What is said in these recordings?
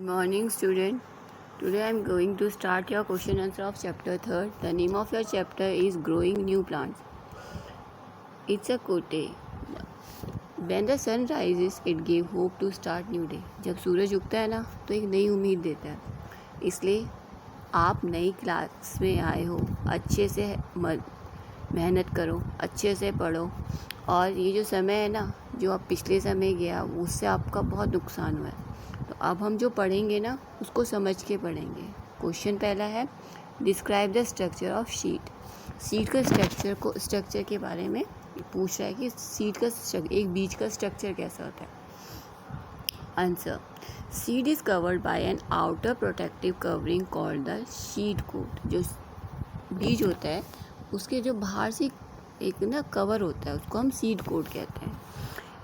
Morning student. Today I am going to start your question answer of chapter 3rd. The name of your chapter is Growing New Plants. It's a quote. When the sun rises it give hope to start new day. जब सूरज उगता है ना तो एक नई उम्मीद देता है. इसलिए आप नई क्लास में आए हो, अच्छे से मेहनत करो, अच्छे से पढ़ो. और ये जो समय है ना, जो आप पिछले समय गया उससे आपका बहुत नुकसान हुआ है. तो अब हम जो पढ़ेंगे ना उसको समझ के पढ़ेंगे. क्वेश्चन पहला है, describe the structure of sheet. Seed का स्ट्रक्चर के बारे में पूछ रहा है कि सीड का एक बीज का स्ट्रक्चर कैसा होता है. Answer, seed is covered by an outer protective covering called the seed coat. जो बीज होता है उसके जो बाहर से एक ना कवर होता है उसको हम सीड कोट कहते हैं.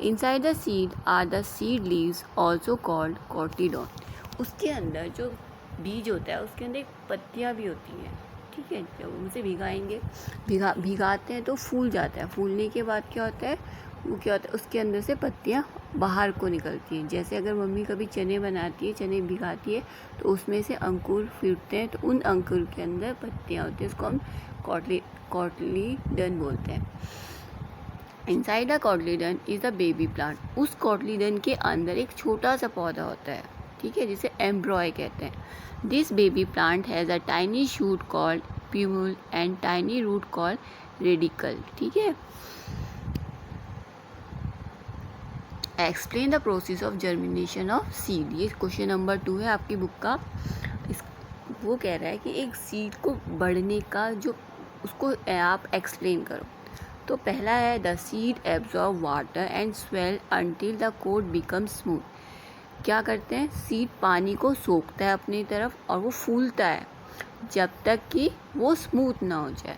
Inside the seed are the seed leaves also called cotyledon. उसके अंदर जो बीज होता है उसके अंदर एक पत्तियाँ भी होती हैं. ठीक है, जब उनसे भिगाते हैं तो फूल जाता है. फूलने के बाद क्या होता है उसके अंदर से पत्तियाँ बाहर को निकलती हैं. जैसे अगर मम्मी कभी चने बनाती है, चने भिगाती है तो उसमें से अंकुर फूटते हैं, तो उन अंकुर के अंदर पत्तियाँ होती हैं. उसको हम कॉटिलीडन बोलते हैं. Inside the cotyledon is the baby plant. उस कॉटिलीडन के अंदर एक छोटा सा पौधा होता है, ठीक है, जिसे एम्ब्रॉय कहते हैं. This baby plant has a tiny shoot called plumule and tiny root called radicle. ठीक है. Explain the process of germination of seed. ये क्वेश्चन नंबर 2 है आपकी बुक का. वो कह रहा है कि एक सीड को बढ़ने का जो उसको आप एक्सप्लेन करो. तो पहला है, the seed absorb water and swell until the coat become smooth. क्या करते हैं, सीड पानी को सोखता है अपनी तरफ और वो फूलता है जब तक कि वो स्मूथ ना हो जाए.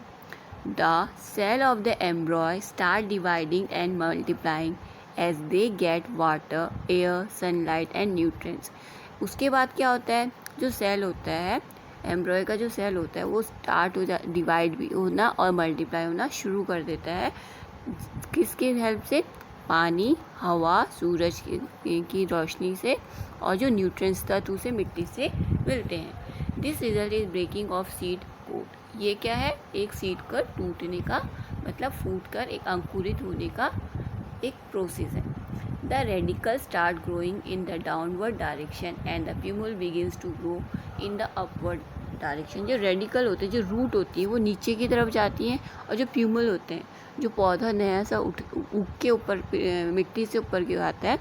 The cell of the embryo start dividing and multiplying as they get water, air, sunlight and nutrients. उसके बाद क्या होता है, जो सेल होता है, एम्ब्रॉय का जो सेल होता है वो स्टार्ट डिवाइड भी होना और मल्टीप्लाई होना शुरू कर देता है. किसके हेल्प से, पानी, हवा, सूरज की रोशनी से और जो न्यूट्रिएंट्स तत्व उसे मिट्टी से मिलते हैं. This result is breaking of seed coat. ये क्या है, एक सीड का टूटने का मतलब फूट कर एक अंकुरित होने का एक प्रोसेस है. The radicle start growing in the downward direction and the plumule begins to grow in the upward direction. जो रेडिकल होते हैं, जो रूट होती है वो नीचे की तरफ जाती हैं, और जो प्यूमल होते हैं, जो पौधा नया सा उग के ऊपर मिट्टी से ऊपर की आता है,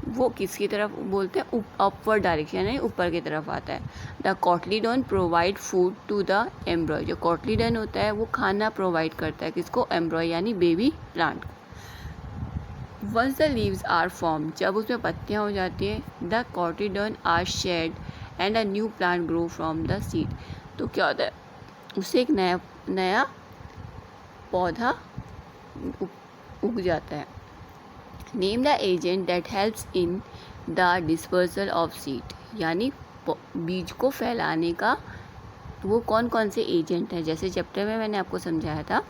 वो किसकी तरफ बोलते हैं, अपवर्ड डायरेक्शन है, ऊपर की तरफ आता है. The cotyledon provide food to the embryo. जो कॉटिलीडन होता है वो खाना प्रोवाइड करता है किसको, एम्ब्रॉय यानी baby plant. Once the leaves are form, जब उसमें पत्तियाँ हो जाती हैं, the cotyledon are shed and a new plant grow from the seed. तो क्या होता है, उससे एक नया पौधा उग जाता है. Name the agent that helps in the dispersal of seed. यानी बीज को फैलाने का वो कौन कौन से एजेंट हैं. जैसे चैप्टर में मैंने आपको समझाया था,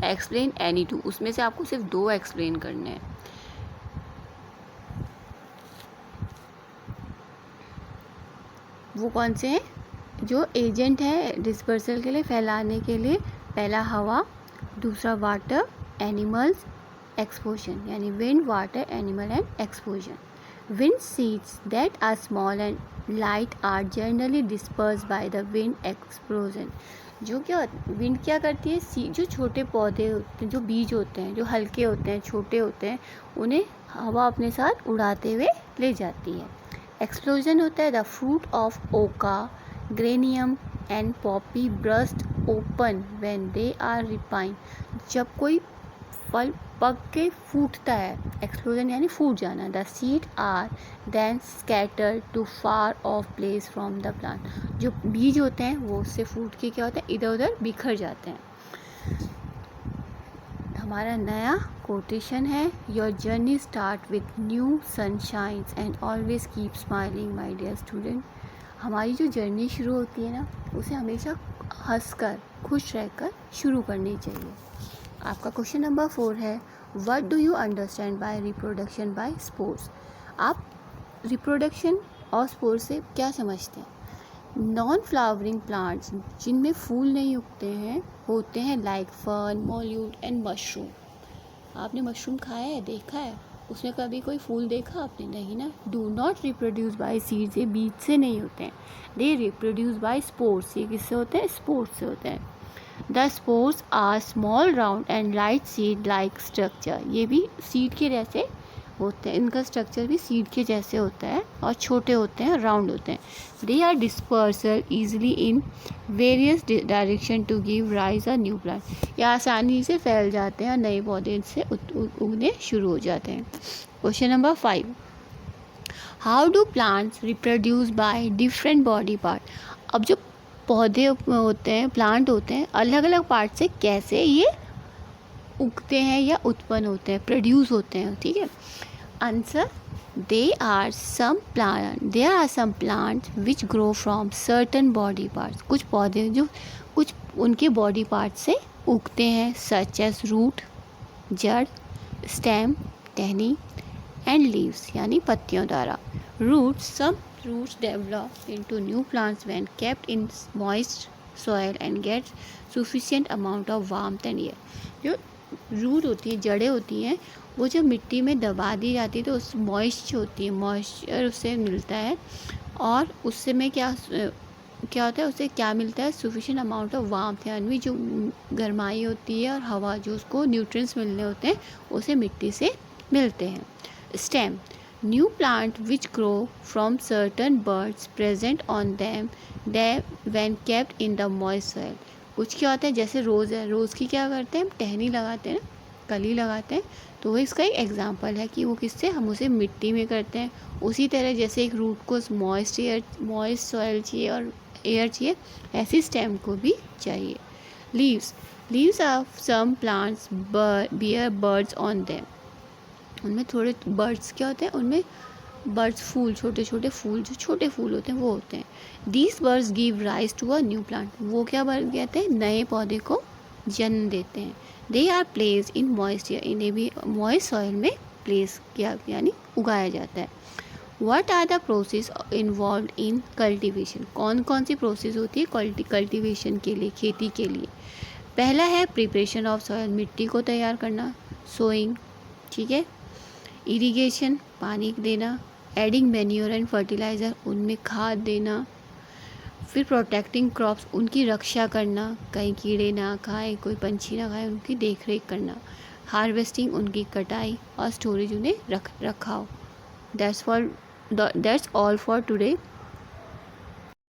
एक्सप्लेन एनी टू. उसमें से आपको सिर्फ 2 एक्सप्लेन करने हैं. वो कौन से हैं, जो एजेंट है डिस्पर्सल के लिए, फैलाने के लिए. पहला हवा, दूसरा वाटर, एनिमल्स, एक्सपोजन. यानी wind, water, animal and explosion. Wind seeds that are small and light are generally disperse by the wind explosion. जो क्या विंड क्या करती है, जो छोटे पौधे होते हैं, जो बीज होते हैं, जो हल्के होते हैं, छोटे होते हैं, उन्हें हवा अपने साथ उड़ाते हुए ले जाती है. एक्सप्लोजन होता है, the fruit of okra, geranium and poppy burst open when they are ripen. जब कोई फल पक के फूटता है, एक्सप्लोजन यानी फूट जाना. The seed are then scattered to far off place from the plant. जो बीज होते हैं वो उससे फूट के क्या होता है, इधर उधर बिखर जाते हैं. हमारा नया कोटेशन है, your journey start with new sunshines and always keep smiling my dear student. हमारी जो जर्नी शुरू होती है ना, उसे हमेशा हंसकर, खुश रहकर शुरू करनी चाहिए. आपका क्वेश्चन नंबर 4 है, what do you understand by reproduction by spores. आप रिप्रोडक्शन और स्पोर से क्या समझते हैं? नॉन फ्लावरिंग प्लांट्स जिनमें फूल नहीं उगते हैं होते हैं लाइक फर्न, मोल्यूड एंड मशरूम। आपने मशरूम खाया है, देखा है? उसमें कभी कोई फूल देखा आपने? नहीं ना। Do not reproduce by seeds, ये बीज से नहीं होते हैं। They reproduce by spores. ये किससे होते हैं? स्पोर्स से होते हैं। The spores are small round and light seed like structure. ये भी सीड के जैसे होते हैं, इनका स्ट्रक्चर भी सीड के जैसे होता है और छोटे होते हैं, राउंड होते हैं। They are dispersal easily in various direction to give rise a new plant. ये आसानी से फैल जाते हैं और नए पौधे इनसे उगने शुरू हो जाते हैं। Question number 5, how do plants reproduce by different body part. अब जो पौधे होते हैं, प्लांट होते हैं, अलग अलग पार्ट से कैसे ये उगते हैं या उत्पन्न होते हैं, प्रोड्यूस होते हैं, ठीक है। Answer, there are some plants which grow from certain body parts। कुछ पौधे जो कुछ उनके बॉडी पार्ट से उगते हैं, such as root जड़, stem टहनी, and leaves यानी पत्तियों द्वारा। some roots develop into new plants when kept in moist soil and get sufficient amount of warmth and air। जो रूट होती है, जड़ें होती हैं, वो जब मिट्टी में दबा दी जाती है तो उस मॉइस्चर होती है, मॉइस्चर उससे मिलता है और उससे में क्या होता है, उससे क्या मिलता है? सफिशिएंट अमाउंट ऑफ वार्मथ यानी जो गर्माई होती है और हवा जो उसको न्यूट्रिएंट्स मिलने होते हैं उसे मिट्टी से मिलते हैं। Stem, new plant which grow from certain birds present on them when kept in the moist soil. कुछ क्या होता है, जैसे रोज़ है, रोज़ की क्या करते हैं हम? टहनी लगाते हैं, कली लगाते हैं, तो वो इसका एक एग्जांपल है कि वो किससे, हम उसे मिट्टी में करते हैं। उसी तरह जैसे एक रूट को मॉइस्ट सॉइल चाहिए और एयर चाहिए, ऐसी स्टेम को भी चाहिए। Leaves of some plants bear buds on them. उनमें थोड़े बर्ड्स क्या होते हैं, उनमें बर्ड्स फूल, छोटे छोटे फूल, जो छोटे फूल होते हैं वो होते हैं। These buds give rise to a new plant. वो क्या बर्ड कहते हैं? नए पौधे को जन्म देते हैं। They are place in moist, इन्हें भी मॉइस्ट सॉइल में प्लेस किया यानी उगाया जाता है। What are the process involve in cultivation. कौन कौन सी प्रोसेस होती है कल्टिवेशन के लिए, खेती के लिए? पहला है प्रिपरेशन ऑफ सॉइल, मिट्टी को तैयार करना। सोइंग, ठीक है। इरिगेशन, पानी देना। एडिंग मैन्योर एंड फर्टिलाइज़र, उनमें खाद देना। फिर प्रोटेक्टिंग क्रॉप्स, उनकी रक्षा करना, कहीं कीड़े ना खाए, कोई पंछी ना खाए, उनकी देख रेख करना। हार्वेस्टिंग, उनकी कटाई, और स्टोरेज, उन्हें रखाव। That's all for today.